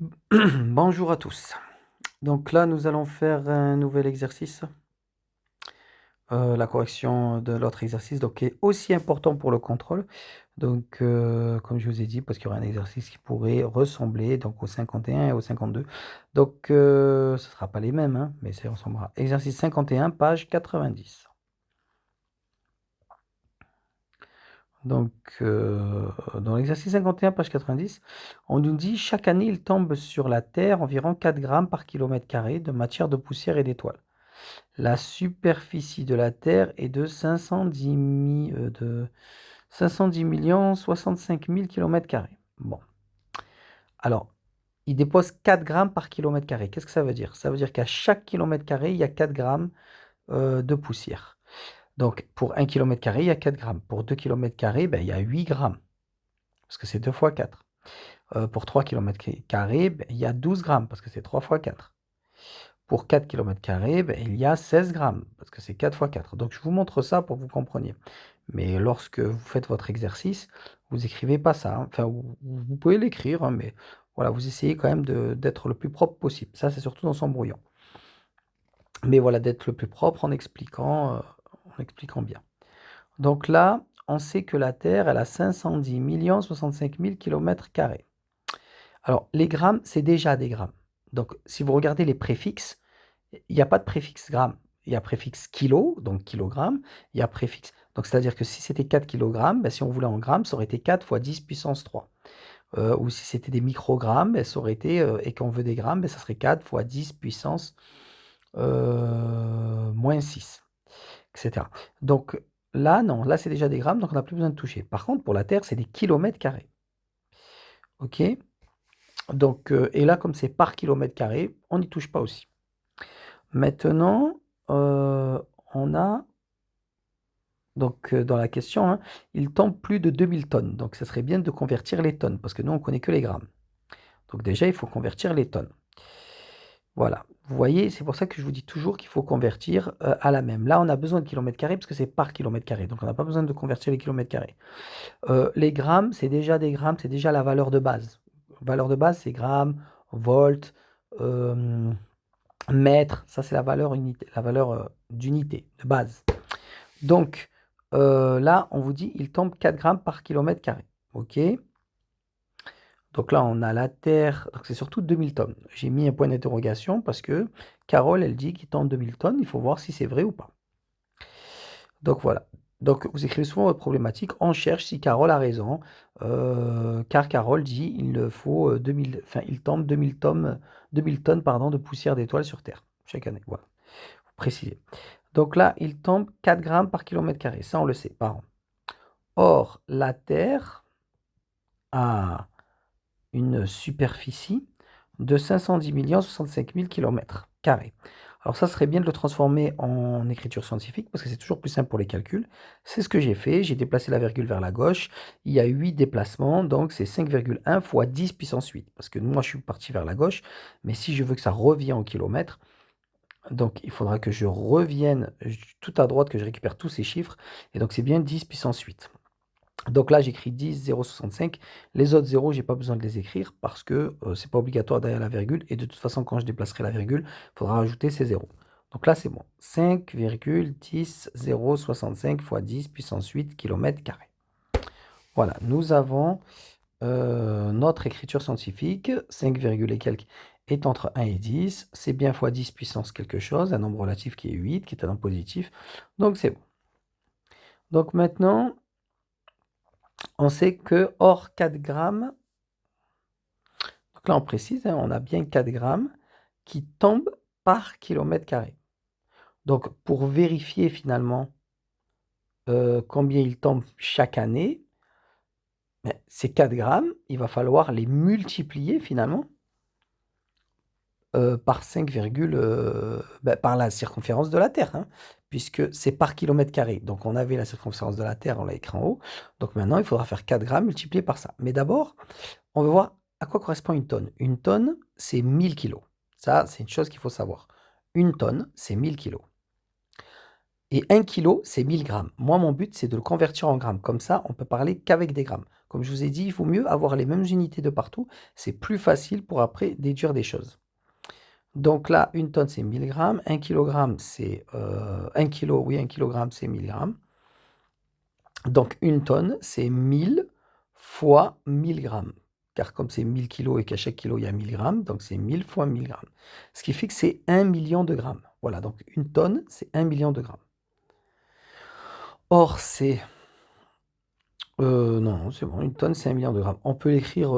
Bonjour à tous. Donc là, nous allons faire un nouvel exercice, la correction de l'autre exercice, donc qui est aussi important pour le contrôle. Donc, comme je vous ai dit, parce qu'il y aura un exercice qui pourrait ressembler donc au 51 et au 52. Donc, ce ne sera pas les mêmes, hein, mais ça ressemblera. Exercice 51, page 90. Donc, dans l'exercice 51, page 90, on nous dit chaque année, il tombe sur la Terre environ 4 grammes par kilomètre carré de matière de poussière et d'étoiles. La superficie de la Terre est de 510 65 000 km². Bon, alors, il dépose 4 grammes par kilomètre carré. Qu'est-ce que ça veut dire? Ça veut dire qu'à chaque kilomètre carré, il y a 4 grammes de poussière. Donc, pour 1 kilomètre carré, il y a 4 grammes. Pour 2 kilomètres carrés, ben, il y a 8 grammes, parce que c'est 2 fois 4. Pour 3 kilomètres carrés, ben, il y a 12 grammes, parce que c'est 3 fois 4. Pour 4 km², ben, il y a 16 grammes, parce que c'est 4 fois 4. Donc je vous montre ça pour que vous compreniez. Mais lorsque vous faites votre exercice, vous écrivez pas ça, hein. Enfin, vous pouvez l'écrire, hein, mais voilà, vous essayez quand même d'être le plus propre possible. Ça, c'est surtout dans son brouillon. Mais voilà, d'être le plus propre en expliquant bien. Donc là, on sait que la Terre, elle a 510 65 000 km². Alors, les grammes, c'est déjà des grammes. Donc, si vous regardez les préfixes, il n'y a pas de préfixe gramme. Il y a préfixe kilo, donc kilogramme. Il y a préfixe. Donc, c'est-à-dire que si c'était 4 kilogrammes, ben, si on voulait en grammes, ça aurait été 4 fois 10 puissance 3. Ou si c'était des microgrammes, ben, ça aurait été, et qu'on veut des grammes, ben, ça serait 4 fois 10 puissance moins 6, etc. Donc là, non, là c'est déjà des grammes, donc on n'a plus besoin de toucher. Par contre, pour la Terre, c'est des kilomètres carrés. OK? Donc, et là, comme c'est par kilomètre carré, on n'y touche pas aussi. Maintenant, on a, donc dans la question, hein, il tombe plus de 2000 tonnes. Donc, ça serait bien de convertir les tonnes, parce que nous, on connaît que les grammes. Donc déjà, il faut convertir les tonnes. Voilà. Vous voyez, c'est pour ça que je vous dis toujours qu'il faut convertir à la même. Là, on a besoin de kilomètres carrés, parce que c'est par kilomètre carré. Donc, on n'a pas besoin de convertir les kilomètres carrés. Les grammes, c'est déjà des grammes, c'est déjà la valeur de base. Valeur de base, c'est grammes, volts, mètres. Ça, c'est la valeur unité, la valeur d'unité, de base. Donc, là, on vous dit, il tombe 4 grammes par kilomètre carré. OK? Donc là, on a la Terre, donc c'est surtout 2000 tonnes. J'ai mis un point d'interrogation parce que Carole, elle dit qu'il tombe 2000 tonnes. Il faut voir si c'est vrai ou pas. Donc voilà. Donc vous écrivez souvent votre problématique. On cherche si Carole a raison. Car Carole dit il faut 2000, enfin, il tombe 2000 tonnes pardon, de poussière d'étoiles sur Terre chaque année. Voilà. Faut préciser. Donc là, il tombe 4 grammes par kilomètre carré. Ça, on le sait, par an. Or, la Terre a une superficie de 510 65 000 km². Alors ça serait bien de le transformer en écriture scientifique parce que c'est toujours plus simple pour les calculs. C'est ce que j'ai fait, j'ai déplacé la virgule vers la gauche. Il y a 8 déplacements, donc c'est 5,1 fois 10 puissance 8. Parce que moi je suis parti vers la gauche, mais si je veux que ça revienne en kilomètres, donc il faudra que je revienne tout à droite, que je récupère tous ces chiffres. Et donc c'est bien 10 puissance 8. Donc là, j'écris 10, 0,65. Les autres zéros, j'ai pas besoin de les écrire parce que c'est pas obligatoire derrière la virgule. Et de toute façon, quand je déplacerai la virgule, il faudra rajouter ces zéros. Donc là, c'est bon. 5,10065 fois 10 puissance 8 km². Voilà, nous avons notre écriture scientifique. 5, et quelques est entre 1 et 10. C'est bien fois 10 puissance quelque chose, un nombre relatif qui est 8, qui est un nombre positif. Donc c'est bon. Donc maintenant, on sait que hors 4 grammes, donc là on précise, hein, on a bien 4 grammes qui tombent par kilomètre carré. Donc pour vérifier finalement combien ils tombent chaque année, ben, ces 4 grammes, il va falloir les multiplier finalement par 5, ben, par la circonférence de la Terre, hein, puisque c'est par kilomètre carré. Donc on avait la circonférence de la Terre, on l'a écrit en haut. Donc maintenant il faudra faire 4 grammes multiplié par ça. Mais d'abord, on va voir à quoi correspond une tonne. Une tonne, c'est 1000 kilos. Ça, c'est une chose qu'il faut savoir. Une tonne, c'est 1000 kilos. Et 1 kilo, c'est 1000 grammes. Moi, mon but, c'est de le convertir en grammes. Comme ça, on peut parler qu'avec des grammes. Comme je vous ai dit, il vaut mieux avoir les mêmes unités de partout. C'est plus facile pour après déduire des choses. Donc là, une tonne, c'est 1000 grammes. 1 kilogramme, c'est 1 kilo, oui, 1 kilogramme, c'est 1000 grammes. Donc une tonne, c'est 1000 fois 1000 grammes. Car comme c'est 1000 kilos et qu'à chaque kilo, il y a 1000 grammes, donc c'est 1000 fois 1000 grammes. Ce qui fait que c'est 1 million de grammes. Voilà, donc une tonne, c'est 1 million de grammes. Or, c'est... non, c'est bon, une tonne, c'est 1 million de grammes. On peut l'écrire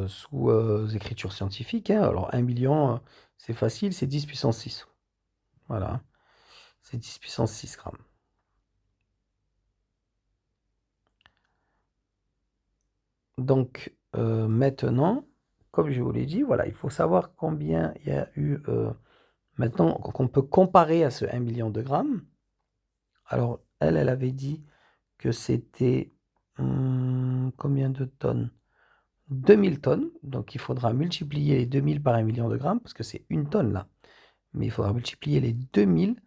sous écriture scientifique, hein. Alors 1 million, c'est facile, c'est 10 puissance 6. Voilà, c'est 10 puissance 6 grammes. Donc maintenant, comme je vous l'ai dit, voilà, il faut savoir combien il y a eu maintenant qu'on peut comparer à ce 1 million de grammes. Alors elle avait dit que c'était combien de tonnes? 2000 tonnes. Donc il faudra multiplier les 2000 par 1 million de grammes parce que c'est une tonne là. Mais il faudra multiplier les 2000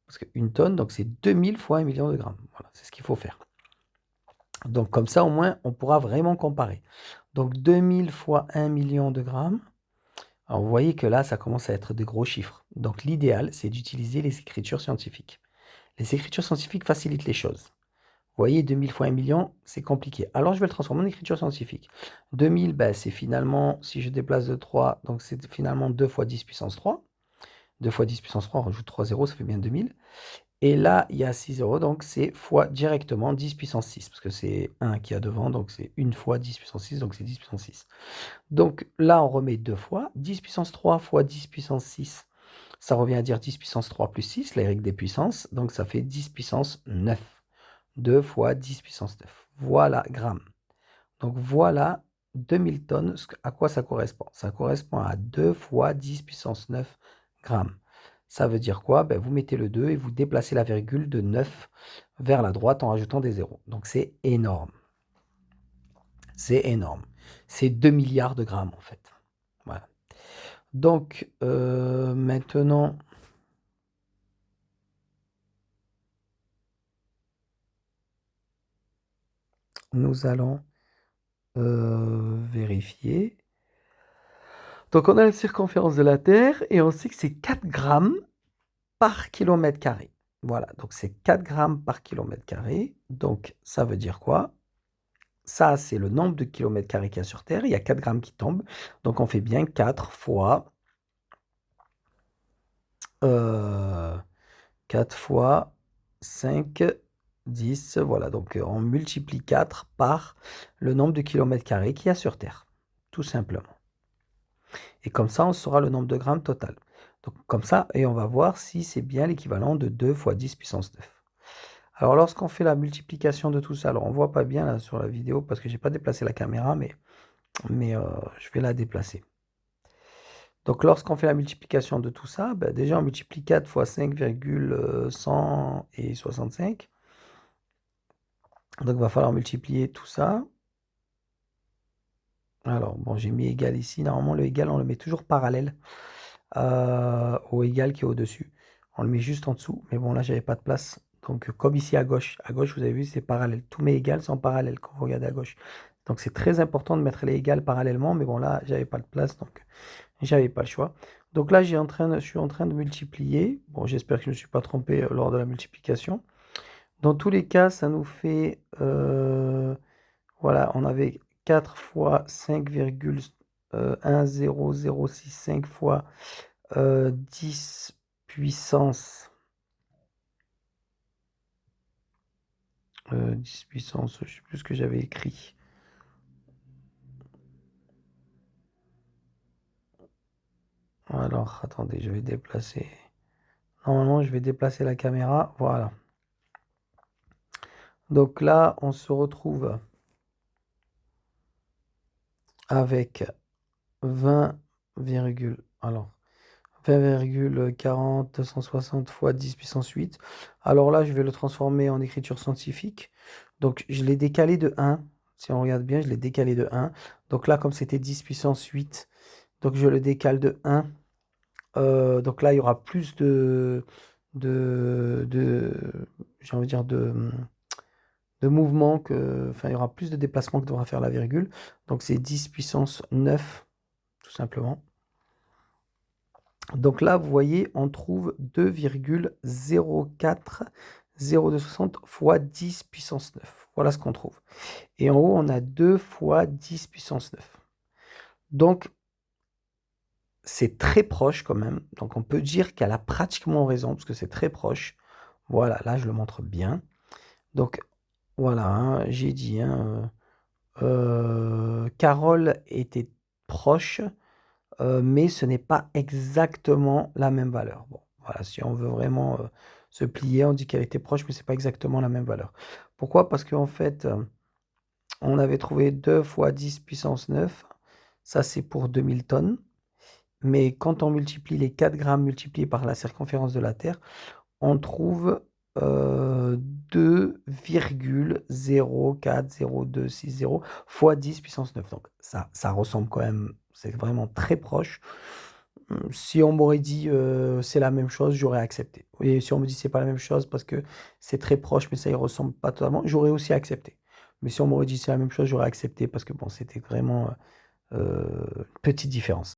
parce qu'une tonne, donc c'est 2000 fois 1 million de grammes. Voilà, c'est ce qu'il faut faire. Donc comme ça, au moins, on pourra vraiment comparer. Donc 2000 fois 1 million de grammes. Alors vous voyez que là, ça commence à être des gros chiffres. Donc l'idéal, c'est d'utiliser les écritures scientifiques. Les écritures scientifiques facilitent les choses. Vous voyez, 2000 fois 1 million, c'est compliqué. Alors je vais le transformer en écriture scientifique. 2000, ben, c'est finalement, si je déplace de 3, donc c'est finalement 2 fois 10 puissance 3. 2 fois 10 puissance 3, on rajoute 3 zéros, ça fait bien 2000. Et là, il y a 6 zéros, donc c'est fois directement 10 puissance 6, parce que c'est 1 qui a devant, donc c'est 1 fois 10 puissance 6, donc c'est 10 puissance 6. Donc là, on remet 2 fois. 10 puissance 3 fois 10 puissance 6, ça revient à dire 10 puissance 3 plus 6, la règle des puissances, donc ça fait 10 puissance 9. 2 fois 10 puissance 9. Voilà, grammes. Donc voilà 2000 tonnes, à quoi ça correspond? Ça correspond à 2 fois 10 puissance 9 grammes. Ça veut dire quoi? Ben, vous mettez le 2 et vous déplacez la virgule de 9 vers la droite en rajoutant des zéros. Donc c'est énorme. C'est énorme. C'est 2 milliards de grammes en fait. Voilà. Donc maintenant, nous allons vérifier. Donc on a la circonférence de la Terre et on sait que c'est 4 grammes par kilomètre carré. Voilà, donc c'est 4 grammes par kilomètre carré. Donc ça veut dire quoi? Ça, c'est le nombre de kilomètres carrés qu'il y a sur Terre. Il y a 4 grammes qui tombent. Donc on fait bien 4 fois 4 fois 5, 10. Voilà, donc on multiplie 4 par le nombre de kilomètres carrés qu'il y a sur Terre. Tout simplement. Et comme ça, on saura le nombre de grammes total. Donc comme ça, et on va voir si c'est bien l'équivalent de 2 fois 10 puissance 9. Alors lorsqu'on fait la multiplication de tout ça, alors on voit pas bien là sur la vidéo parce que j'ai pas déplacé la caméra, mais je vais la déplacer. Donc lorsqu'on fait la multiplication de tout ça, ben, déjà on multiplie 4 fois 5,165. Donc il va falloir multiplier tout ça. Alors bon, j'ai mis égal ici. Normalement le égal on le met toujours parallèle au égal qui est au-dessus. On le met juste en dessous, mais bon là j'avais pas de place. Donc comme ici à gauche vous avez vu c'est parallèle. Tous mes égales sont parallèles quand vous regardez à gauche. Donc c'est très important de mettre les égales parallèlement, mais bon là j'avais pas de place donc j'avais pas le choix. Donc là je suis en train de multiplier. Bon j'espère que je ne me suis pas trompé lors de la multiplication. Dans tous les cas ça nous fait voilà on avait 4 fois 5,10065 fois 10 puissance 10 puissance, je sais plus ce que j'avais écrit. Alors, attendez, je vais déplacer. Normalement, je vais déplacer la caméra. Voilà. Donc là, on se retrouve avec 20, alors 20,40 260 fois 10 puissance 8. Alors là, je vais le transformer en écriture scientifique. Donc, je l'ai décalé de 1. Si on regarde bien, je l'ai décalé de 1. Donc là, comme c'était 10 puissance 8, donc je le décale de 1. Donc là, il y aura plus de j'ai envie de dire de mouvement que, enfin, il y aura plus de déplacement que devra faire la virgule. Donc c'est 10 puissance 9, tout simplement. Donc là, vous voyez, on trouve 2,040260 fois 10 puissance 9. Voilà ce qu'on trouve. Et en haut, on a 2 fois 10 puissance 9. Donc, c'est très proche quand même. Donc, on peut dire qu'elle a pratiquement raison, parce que c'est très proche. Voilà, là, je le montre bien. Donc, voilà, hein, j'ai dit, hein, Carole était proche, mais ce n'est pas exactement la même valeur. Bon, voilà, si on veut vraiment se plier, on dit qu'elle était proche, mais c'est pas exactement la même valeur. Pourquoi? Parce qu'en fait, on avait trouvé 2 fois 10 puissance 9. Ça, c'est pour 2000 tonnes. Mais quand on multiplie les 4 grammes multipliés par la circonférence de la Terre, on trouve 2,040260 fois 10 puissance 9. Donc ça ressemble quand même, c'est vraiment très proche. Si on m'aurait dit c'est la même chose, j'aurais accepté. Et si on me dit c'est pas la même chose parce que c'est très proche, mais ça y ressemble pas totalement, j'aurais aussi accepté. Mais si on m'aurait dit c'est la même chose, j'aurais accepté parce que bon, c'était vraiment une petite différence.